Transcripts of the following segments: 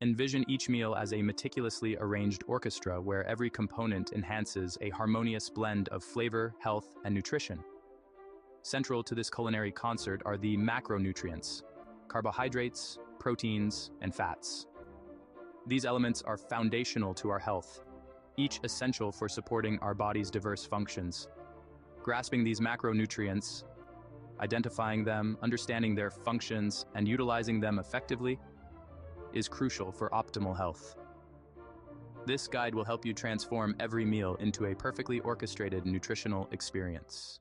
Envision each meal as a meticulously arranged orchestra where every component enhances a harmonious blend of flavor, health, and nutrition. Central to this culinary concert are the macronutrients: carbohydrates, proteins, and fats. These elements are foundational to our health, each essential for supporting our body's diverse functions. Grasping these macronutrients, identifying them, understanding their functions, and utilizing them effectively is crucial for optimal health. This guide will help you transform every meal into a perfectly orchestrated nutritional experience.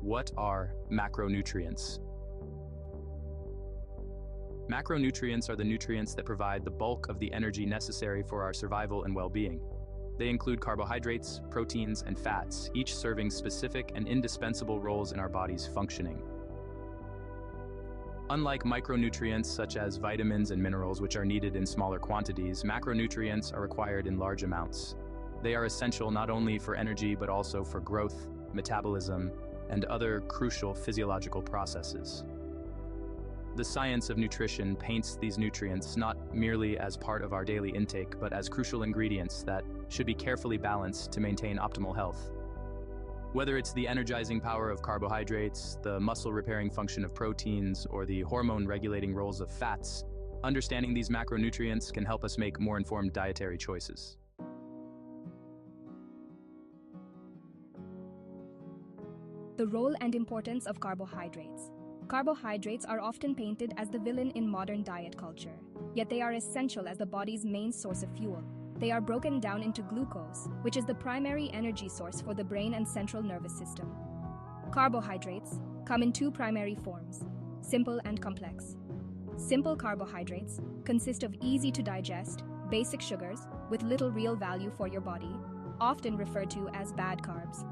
What are macronutrients? Macronutrients are the nutrients that provide the bulk of the energy necessary for our survival and well-being. They include carbohydrates, proteins, and fats, each serving specific and indispensable roles in our body's functioning. Unlike micronutrients such as vitamins and minerals, which are needed in smaller quantities, macronutrients are required in large amounts. They are essential not only for energy but also for growth, metabolism, and other crucial physiological processes. The science of nutrition paints these nutrients not merely as part of our daily intake, but as crucial ingredients that should be carefully balanced to maintain optimal health. Whether it's the energizing power of carbohydrates, the muscle-repairing function of proteins, or the hormone-regulating roles of fats, understanding these macronutrients can help us make more informed dietary choices. The role and importance of carbohydrates. Carbohydrates are often painted as the villain in modern diet culture, yet they are essential as the body's main source of fuel. They are broken down into glucose, which is the primary energy source for the brain and central nervous system. Carbohydrates come in two primary forms: simple and complex. Simple carbohydrates consist of easy-to-digest, basic sugars with little real value for your body, often referred to as bad carbs.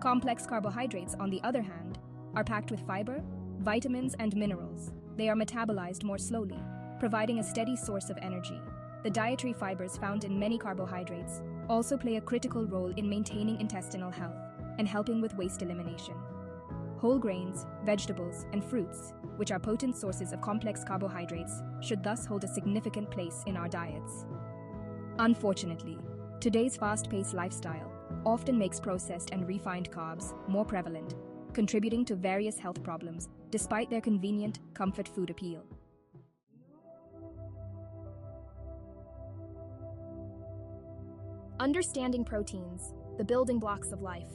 Complex carbohydrates, on the other hand, are packed with fiber, vitamins, and minerals. They are metabolized more slowly, providing a steady source of energy. The dietary fibers found in many carbohydrates also play a critical role in maintaining intestinal health and helping with waste elimination. Whole grains, vegetables, and fruits, which are potent sources of complex carbohydrates, should thus hold a significant place in our diets. Unfortunately, today's fast-paced lifestyle often makes processed and refined carbs more prevalent, contributing to various health problems despite their convenient, comfort food appeal. Understanding proteins, the building blocks of life.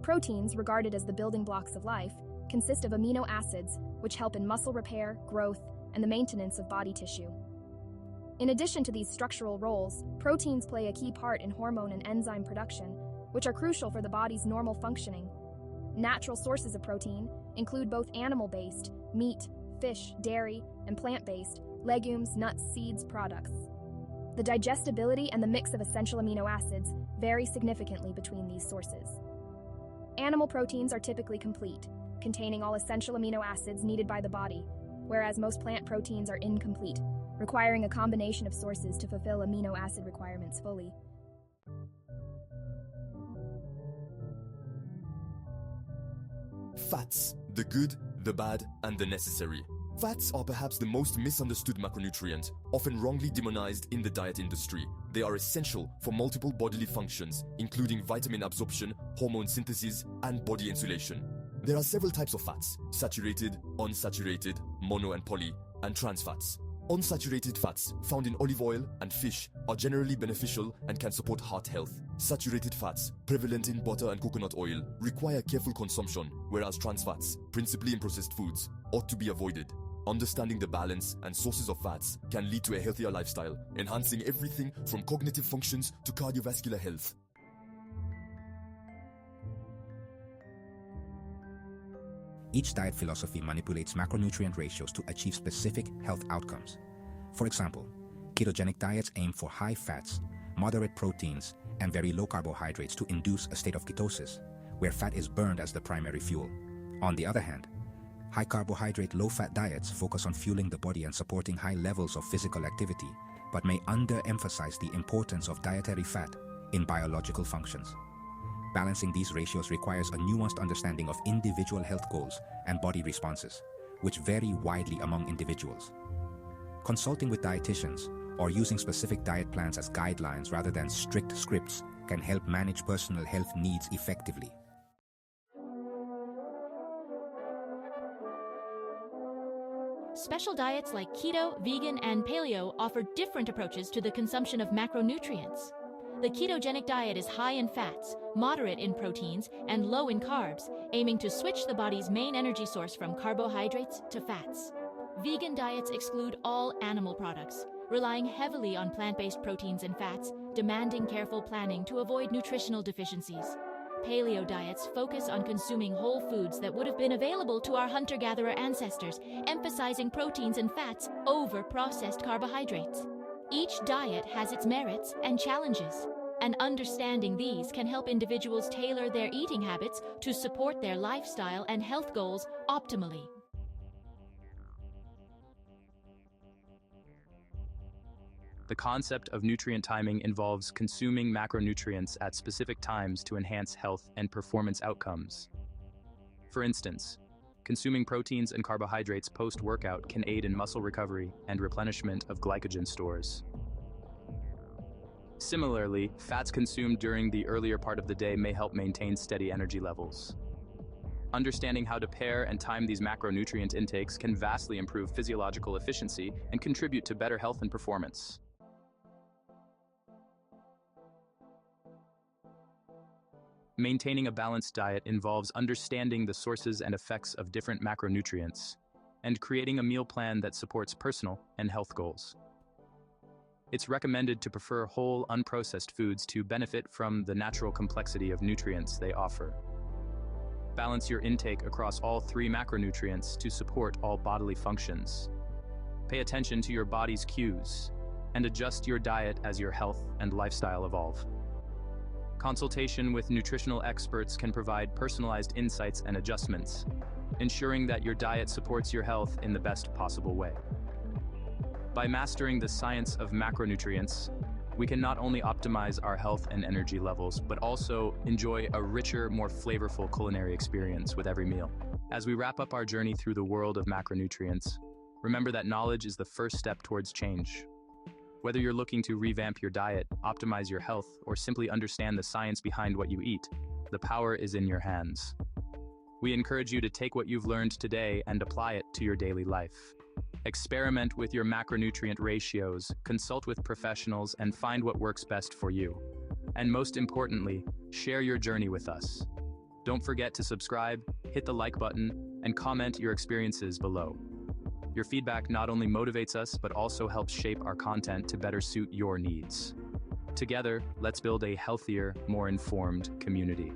Proteins, regarded as the building blocks of life, consist of amino acids which help in muscle repair, growth, and the maintenance of body tissue. In addition to these structural roles, proteins play a key part in hormone and enzyme production, which are crucial for the body's normal functioning. Natural sources of protein include both animal-based, meat, fish, dairy, and plant-based, legumes, nuts, seeds, products. The digestibility and the mix of essential amino acids vary significantly between these sources. Animal proteins are typically complete, containing all essential amino acids needed by the body, whereas most plant proteins are incomplete, requiring a combination of sources to fulfill amino acid requirements fully. Fats, the good, the bad, and the necessary. Fats are perhaps the most misunderstood macronutrient, often wrongly demonized in the diet industry. They are essential for multiple bodily functions, including vitamin absorption, hormone synthesis, and body insulation. There are several types of fats: saturated, unsaturated, mono and poly, and trans fats. Unsaturated fats, found in olive oil and fish, are generally beneficial and can support heart health. Saturated fats, prevalent in butter and coconut oil, require careful consumption, whereas trans fats, principally in processed foods, ought to be avoided. Understanding the balance and sources of fats can lead to a healthier lifestyle, enhancing everything from cognitive functions to cardiovascular health. Each diet philosophy manipulates macronutrient ratios to achieve specific health outcomes. For example, ketogenic diets aim for high fats, moderate proteins, and very low carbohydrates to induce a state of ketosis, where fat is burned as the primary fuel. On the other hand, high carbohydrate, low fat diets focus on fueling the body and supporting high levels of physical activity, but may underemphasize the importance of dietary fat in biological functions. Balancing these ratios requires a nuanced understanding of individual health goals and body responses, which vary widely among individuals. Consulting with dietitians or using specific diet plans as guidelines rather than strict scripts can help manage personal health needs effectively. Special diets like keto, vegan, and paleo offer different approaches to the consumption of macronutrients. The ketogenic diet is high in fats, moderate in proteins, and low in carbs, aiming to switch the body's main energy source from carbohydrates to fats. Vegan diets exclude all animal products, relying heavily on plant-based proteins and fats, demanding careful planning to avoid nutritional deficiencies. Paleo diets focus on consuming whole foods that would have been available to our hunter-gatherer ancestors, emphasizing proteins and fats over processed carbohydrates. Each diet has its merits and challenges, and understanding these can help individuals tailor their eating habits to support their lifestyle and health goals optimally. The concept of nutrient timing involves consuming macronutrients at specific times to enhance health and performance outcomes. For instance, consuming proteins and carbohydrates post-workout can aid in muscle recovery and replenishment of glycogen stores. Similarly, fats consumed during the earlier part of the day may help maintain steady energy levels. Understanding how to pair and time these macronutrient intakes can vastly improve physiological efficiency and contribute to better health and performance. Maintaining a balanced diet involves understanding the sources and effects of different macronutrients and creating a meal plan that supports personal and health goals. It's recommended to prefer whole, unprocessed foods to benefit from the natural complexity of nutrients they offer. Balance your intake across all three macronutrients to support all bodily functions. Pay attention to your body's cues and adjust your diet as your health and lifestyle evolve. Consultation with nutritional experts can provide personalized insights and adjustments, ensuring that your diet supports your health in the best possible way. By mastering the science of macronutrients, we can not only optimize our health and energy levels, but also enjoy a richer, more flavorful culinary experience with every meal. As we wrap up our journey through the world of macronutrients, remember that knowledge is the first step towards change. Whether you're looking to revamp your diet, optimize your health, or simply understand the science behind what you eat, the power is in your hands. We encourage you to take what you've learned today and apply it to your daily life. Experiment with your macronutrient ratios, consult with professionals, and find what works best for you. And most importantly, share your journey with us. Don't forget to subscribe, hit the like button, and comment your experiences below. Your feedback not only motivates us, but also helps shape our content to better suit your needs. Together, let's build a healthier, more informed community.